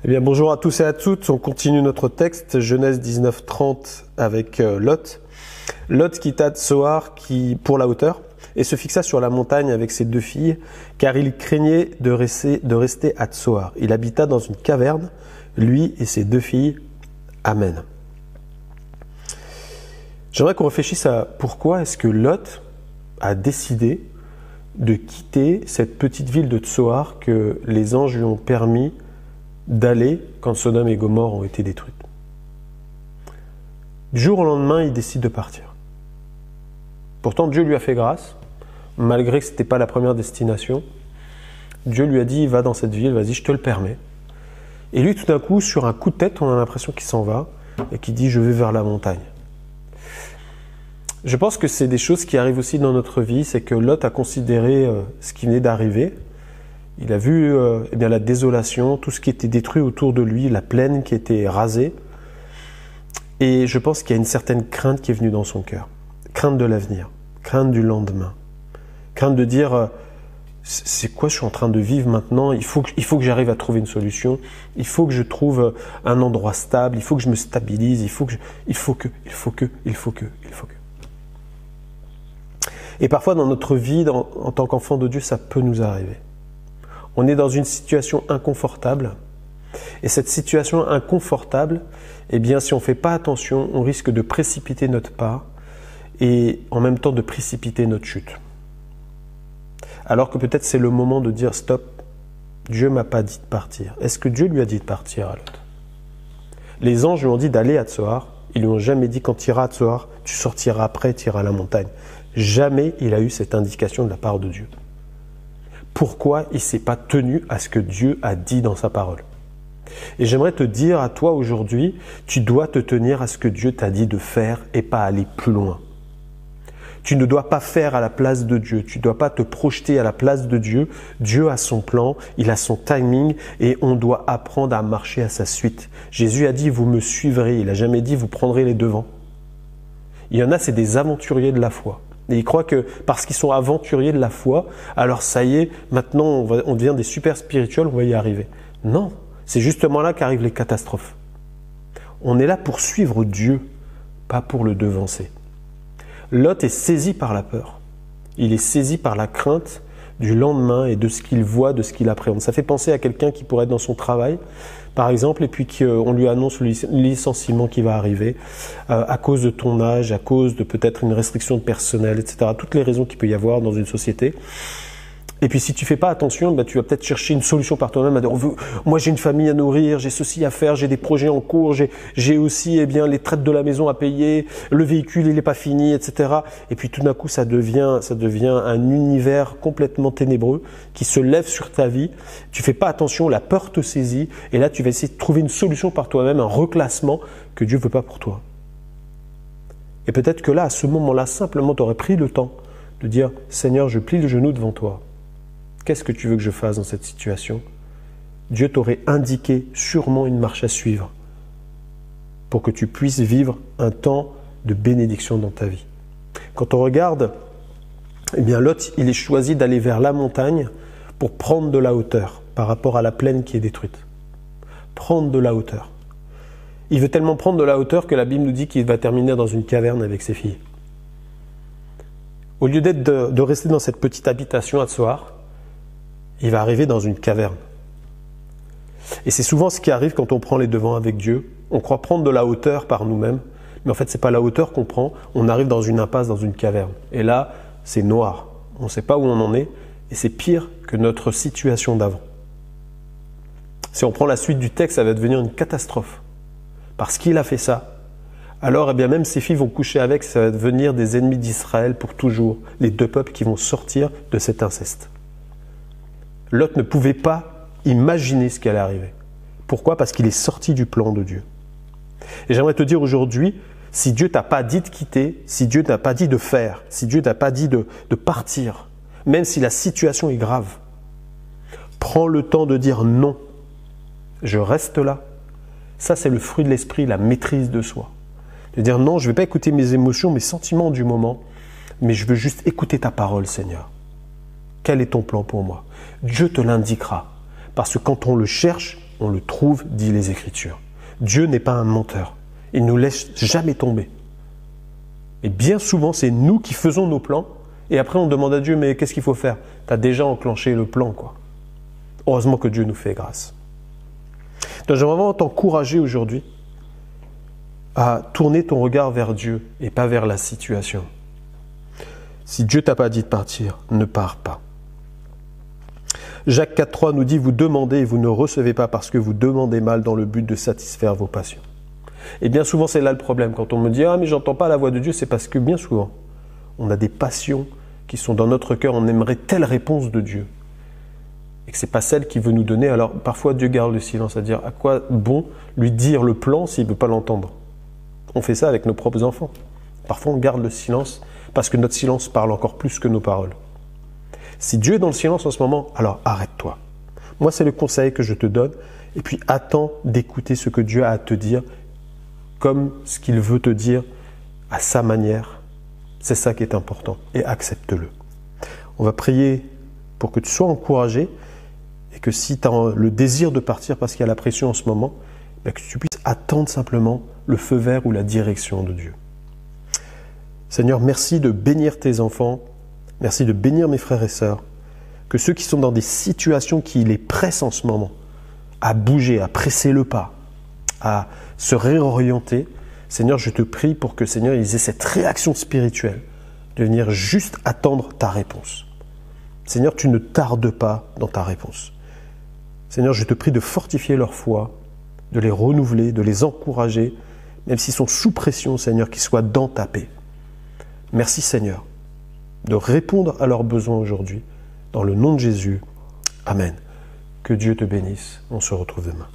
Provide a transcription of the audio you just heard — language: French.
Eh bien, bonjour à tous et à toutes. On continue notre texte, Genèse 19:30 avec Lot. Lot quitta Tsoar pour la hauteur et se fixa sur la montagne avec ses 2 filles, car il craignait de rester à Tsoar. Il habita dans une caverne, lui et ses 2 filles. Amen. J'aimerais qu'on réfléchisse à pourquoi est-ce que Lot a décidé de quitter cette petite ville de Tsoar que les anges lui ont permis d'aller quand Sodome et Gomorrhe ont été détruites. Du jour au lendemain, il décide de partir. Pourtant, Dieu lui a fait grâce, malgré que ce n'était pas la première destination. Dieu lui a dit, va dans cette ville, vas-y, je te le permets. Et lui, tout d'un coup, sur un coup de tête, on a l'impression qu'il s'en va et qu'il dit, je vais vers la montagne. Je pense que c'est des choses qui arrivent aussi dans notre vie, c'est que Lot a considéré ce qui venait d'arriver. Il a vu la désolation, tout ce qui était détruit autour de lui, la plaine qui était rasée. Et je pense qu'il y a une certaine crainte qui est venue dans son cœur. Crainte de l'avenir, crainte du lendemain. Crainte de dire, c'est quoi je suis en train de vivre maintenant ? Il faut que j'arrive à trouver une solution. Il faut que je trouve un endroit stable. Il faut que je me stabilise. Il faut que. Et parfois dans notre vie, en tant qu'enfant de Dieu, ça peut nous arriver. On est dans une situation inconfortable. Et cette situation inconfortable, eh bien, si on ne fait pas attention, on risque de précipiter notre pas et en même temps de précipiter notre chute. Alors que peut-être c'est le moment de dire stop, Dieu ne m'a pas dit de partir. Est-ce que Dieu lui a dit de partir à Lot ? Les anges lui ont dit d'aller à Tsoar. Ils lui ont jamais dit quand tu iras à Tsoar, tu sortiras après, tu iras à la montagne. Jamais il a eu cette indication de la part de Dieu. Pourquoi il ne s'est pas tenu à ce que Dieu a dit dans sa parole ? Et j'aimerais te dire à toi aujourd'hui, tu dois te tenir à ce que Dieu t'a dit de faire et pas aller plus loin. Tu ne dois pas faire à la place de Dieu, tu ne dois pas te projeter à la place de Dieu. Dieu a son plan, il a son timing et on doit apprendre à marcher à sa suite. Jésus a dit, vous me suivrez, il n'a jamais dit, vous prendrez les devants. Il y en a, c'est des aventuriers de la foi. Et ils croient que parce qu'ils sont aventuriers de la foi, alors ça y est, maintenant on devient des super spirituels, on va y arriver. Non, c'est justement là qu'arrivent les catastrophes. On est là pour suivre Dieu, pas pour le devancer. Lot est saisi par la peur. Il est saisi par la crainte du lendemain et de ce qu'il voit, de ce qu'il appréhende. Ça fait penser à quelqu'un qui pourrait être dans son travail, par exemple, et puis qu'on lui annonce le licenciement qui va arriver à cause de ton âge, à cause de peut-être une restriction de personnel, etc. Toutes les raisons qu'il peut y avoir dans une société. Et puis si tu fais pas attention, tu vas peut-être chercher une solution par toi-même. Moi j'ai une famille à nourrir, j'ai ceci à faire, j'ai des projets en cours, j'ai aussi les traites de la maison à payer, le véhicule il n'est pas fini, etc. Et puis tout d'un coup ça devient un univers complètement ténébreux qui se lève sur ta vie. Tu fais pas attention, la peur te saisit et là tu vas essayer de trouver une solution par toi-même, un reclassement que Dieu veut pas pour toi. Et peut-être que là, à ce moment-là, simplement tu aurais pris le temps de dire « Seigneur, je plie le genou devant toi. Qu'est-ce que tu veux que je fasse dans cette situation ?» Dieu t'aurait indiqué sûrement une marche à suivre pour que tu puisses vivre un temps de bénédiction dans ta vie. Quand on regarde, Lot, il est choisi d'aller vers la montagne pour prendre de la hauteur par rapport à la plaine qui est détruite. Prendre de la hauteur. Il veut tellement prendre de la hauteur que la Bible nous dit qu'il va terminer dans une caverne avec ses filles. Au lieu de rester dans cette petite habitation à Tsoar, il va arriver dans une caverne. Et c'est souvent ce qui arrive quand on prend les devants avec Dieu. On croit prendre de la hauteur par nous-mêmes, mais en fait, ce n'est pas la hauteur qu'on prend. On arrive dans une impasse, dans une caverne. Et là, c'est noir. On ne sait pas où on en est. Et c'est pire que notre situation d'avant. Si on prend la suite du texte, ça va devenir une catastrophe. Parce qu'il a fait ça, alors même ses filles vont coucher avec, ça va devenir des ennemis d'Israël pour toujours. Les 2 peuples qui vont sortir de cet inceste. Lot ne pouvait pas imaginer ce qui allait arriver. Pourquoi ? Parce qu'il est sorti du plan de Dieu. Et j'aimerais te dire aujourd'hui, si Dieu t'a pas dit de quitter, si Dieu t'a pas dit de faire, si Dieu t'a pas dit de partir, même si la situation est grave, prends le temps de dire non. Je reste là. Ça, c'est le fruit de l'esprit, la maîtrise de soi. De dire non, je ne vais pas écouter mes émotions, mes sentiments du moment, mais je veux juste écouter ta parole, Seigneur. Quel est ton plan pour moi ? Dieu te l'indiquera. Parce que quand on le cherche, on le trouve, dit les Écritures. Dieu n'est pas un menteur. Il ne nous laisse jamais tomber. Et bien souvent, c'est nous qui faisons nos plans, et après on demande à Dieu, mais qu'est-ce qu'il faut faire? Tu as déjà enclenché le plan, quoi. Heureusement que Dieu nous fait grâce. Donc j'aimerais vraiment t'encourager aujourd'hui à tourner ton regard vers Dieu et pas vers la situation. Si Dieu t'a pas dit de partir, ne pars pas. Jacques 4,3 nous dit « Vous demandez et vous ne recevez pas parce que vous demandez mal dans le but de satisfaire vos passions. » Et bien souvent, c'est là le problème. Quand on me dit « Ah, mais j'entends pas la voix de Dieu », c'est parce que bien souvent, on a des passions qui sont dans notre cœur. On aimerait telle réponse de Dieu. Et que ce n'est pas celle qu'il veut nous donner. Alors, parfois, Dieu garde le silence à dire « À quoi bon lui dire le plan s'il ne veut pas l'entendre ?» On fait ça avec nos propres enfants. Parfois, on garde le silence parce que notre silence parle encore plus que nos paroles. Si Dieu est dans le silence en ce moment, alors arrête-toi. Moi, c'est le conseil que je te donne. Et puis, attends d'écouter ce que Dieu a à te dire, comme ce qu'il veut te dire à sa manière. C'est ça qui est important. Et accepte-le. On va prier pour que tu sois encouragé et que si tu as le désir de partir parce qu'il y a la pression en ce moment, que tu puisses attendre simplement le feu vert ou la direction de Dieu. Seigneur, merci de bénir tes enfants. Merci de bénir mes frères et sœurs, que ceux qui sont dans des situations qui les pressent en ce moment, à bouger, à presser le pas, à se réorienter, Seigneur, je te prie pour que, Seigneur, ils aient cette réaction spirituelle, de venir juste attendre ta réponse. Seigneur, tu ne tardes pas dans ta réponse. Seigneur, je te prie de fortifier leur foi, de les renouveler, de les encourager, même s'ils sont sous pression, Seigneur, qu'ils soient dans ta paix. Merci, Seigneur, de répondre à leurs besoins aujourd'hui. Dans le nom de Jésus. Amen. Que Dieu te bénisse. On se retrouve demain.